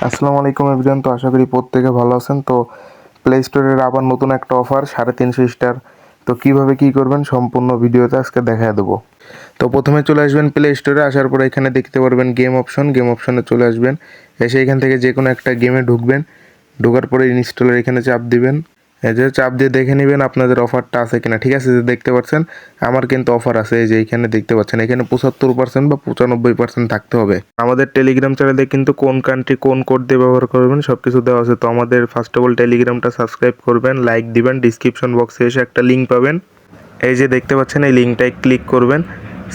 আসসালামু আলাইকুম এভরিওয়ান। তো আশা করি প্রত্যেকে ভালো আছেন। তো প্লে স্টোরের আবার নতুন একটা অফার 350 স্টার। তো কিভাবে কি করবেন সম্পূর্ণ ভিডিওতে আজকে দেখায় দেবো। তো প্রথমে চলে আসবেন প্লে স্টোরে, আসার পরে এখানে দেখতে পারবেন গেম অপশনে চলে আসবেন। এসে এখান থেকে যে কোনো একটা গেমে ঢুকবেন। ঢোকার পরে ইনস্টলের এখানে চাপ দিবেন। এই যে চাপ দিয়ে দেখে নেবেন আপনাদের অফারটা আছে কিনা। ঠিক আছে, যে দেখতে পাচ্ছেন আমার কিন্তু অফার আছে। এই যে এখানে দেখতে পাচ্ছেন এখানে 75% বা 95% থাকতে হবে। আমাদের টেলিগ্রাম চ্যানেলে কিন্তু কোন কান্ট্রি কোন কোড দিয়ে ব্যবহার করবেন সব কিছু দেওয়া আছে। তো আমাদের ফার্স্ট অফ অল টেলিগ্রামটা সাবস্ক্রাইব করবেন, লাইক দিবেন, ডিসক্রিপশন বক্সে এসে একটা লিঙ্ক পাবেন। এই যে দেখতে পাচ্ছেন এই লিঙ্কটায় ক্লিক করবেন।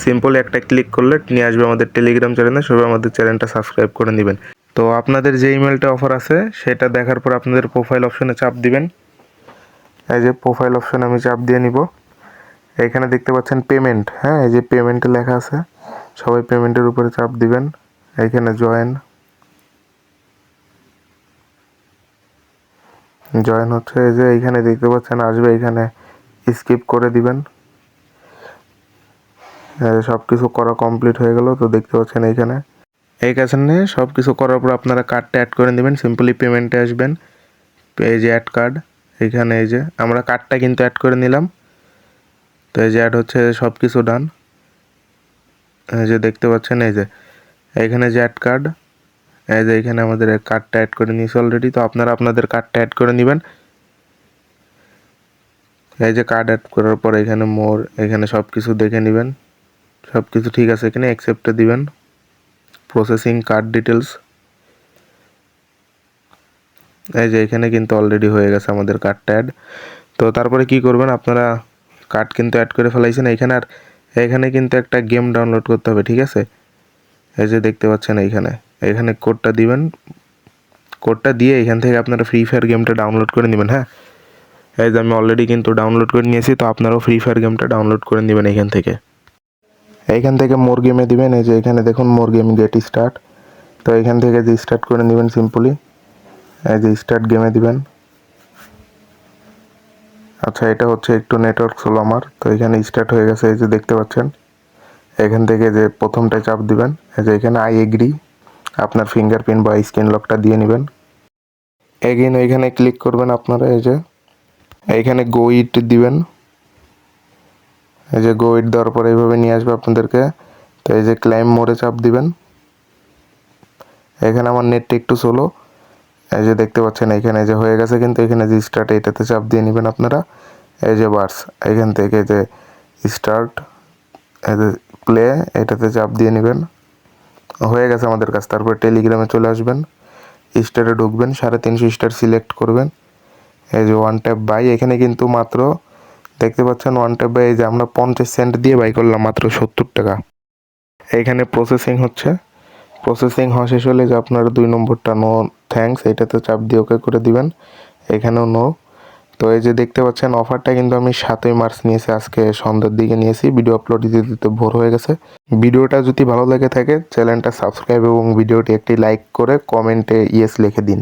সিম্পল একটা ক্লিক করলে নিয়ে আসবে আমাদের টেলিগ্রাম চ্যানেলে। সবাই আমাদের চ্যানেলটা সাবস্ক্রাইব করে নেবেন। তো আপনাদের যে ইমেলটা অফার আছে সেটা দেখার পর আপনাদের প্রোফাইল অপশনে চাপ দিবেন। এই যে প্রোফাইল অপশনে আমি চাপ দিয়ে নিব। এখানে দেখতে পাচ্ছেন পেমেন্ট, হ্যাঁ এই যে পেমেন্টে লেখা আছে, সবাই পেমেন্টের উপরে চাপ দিবেন। এখানে জয়েন হচ্ছে। এই যে এইখানে দেখতে পাচ্ছেন আসবে, এখানে স্কিপ করে দিবেন। সব কিছু করা কমপ্লিট হয়ে গেল। তো দেখতে পাচ্ছেন এইখানে সব কিছু করার পর আপনারা কার্ডটা অ্যাড করে নেবেন। সিম্পলি পেমেন্টে আসবেন, এই যে অ্যাড কার্ড। এখানে এই যে আমরা কার্ডটা কিন্তু অ্যাড করে নিলাম। তো এই যে অ্যাড হচ্ছে, সব কিছু ডান। এই যে দেখতে পাচ্ছেন এই যে এখানে যে অ্যাড কার্ড, এই যে এখানে আমাদের কার্ডটা অ্যাড করে নিয়েছি অলরেডি। তো আপনারা আপনাদের কার্ডটা অ্যাড করে নেবেন। এই যে কার্ড অ্যাড করার পর এখানে মোর, এখানে সব কিছু দেখে নেবেন, সব কিছু ঠিক আছে এখানে অ্যাকসেপ্টে দিবেন। প্রসেসিং কার্ড ডিটেলস, এই যে এখানে কিন্তু অলরেডি হয়ে গেছে আমাদের কার্ডটা অ্যাড। তো তারপরে কি করবেন, আপনারা কার্ড কিন্তু অ্যাড করে ফেলাইছেন এখানে। আর এখানে কিন্তু একটা গেম ডাউনলোড করতে হবে, ঠিক আছে। এই যে দেখতে পাচ্ছেন এখানে কোডটা দিবেন। কোডটা দিয়ে এখান থেকে আপনারা ফ্রি ফায়ার গেমটা ডাউনলোড করে নেবেন। হ্যাঁ, এই যে আমি অলরেডি কিন্তু ডাউনলোড করে নিয়েছি। তো আপনারাও ফ্রি ফায়ার গেমটা ডাউনলোড করে নেবেন এইখান থেকে মোর গেমে দিবেন। এই যে এখানে দেখুন মোর গেম গেট স্টার্ট। তো এখান থেকে যে স্টার্ট করে নেবেন সিম্পলি, এই যে স্টার্ট গেমে দিবেন। আচ্ছা, এটা হচ্ছে একটু নেটওয়ার্ক স্লো আমার। তো এখানে স্টার্ট হয়ে গেছে, এই যে দেখতে পাচ্ছেন। এখান থেকে যে প্রথমটায় চাপ দিবেন, এই যে এখানে আই এগ্রি, আপনার ফিঙ্গারপ্রিন্ট বা স্ক্রিন লকটা দিয়ে নেবেন। এগেইন এখানে ক্লিক করবেন আপনারা। এই যে এইখানে গো ইট দিবেন। এই যে গো ইট দেওয়ার পরে এইভাবে নিয়ে আসবে আপনাদেরকে। তো এই যে ক্লাইম মোড়ে চাপ দিবেন। এখানে আমার নেটটা একটু স্লো। এই যে দেখতে পাচ্ছেন এখানে যে হয়ে গেছে, কিন্তু এখানে যে স্টার্ট এটাতে চাপ দিয়ে নেবেন আপনারা। এই যে বার্স, এখান থেকে যে স্টার্ট, এই যে প্লে, এটাতে চাপ দিয়ে নেবেন। হয়ে গেছে আমাদের কাছে। তারপর টেলিগ্রামে চলে আসবেন, স্টারে ঢুকবেন, 350 স্টার সিলেক্ট করবেন। এই যে ওয়ান ট্যাপ বাই, এখানে কিন্তু মাত্র দেখতে পাচ্ছেন ওয়ান ট্যাপ বাই, এই যে আমরা 50 সেন্ট দিয়ে বাই করলাম মাত্র 70 টাকা। এইখানে প্রসেসিং হচ্ছে। প্রসেসিং হওয়া শেষ হলে যে আপনার 2 নম্বরটা নো থ্যাঙ্কস, এটাতে চাপ দিয়ে ওকে করে দিবেন। এখানেও নো। তো এই যে দেখতে পাচ্ছেন অফারটা কিন্তু আমি 7ই মার্চ নিয়েছি, আজকে সন্ধ্যার দিকে নিয়েছি। ভিডিও আপলোড দিতে দিতে ভোর হয়ে গেছে। ভিডিওটা যদি ভালো লেগে থাকে চ্যানেলটা সাবস্ক্রাইব এবং ভিডিওটি একটি লাইক করে কমেন্টে ইয়েস লিখে দিন।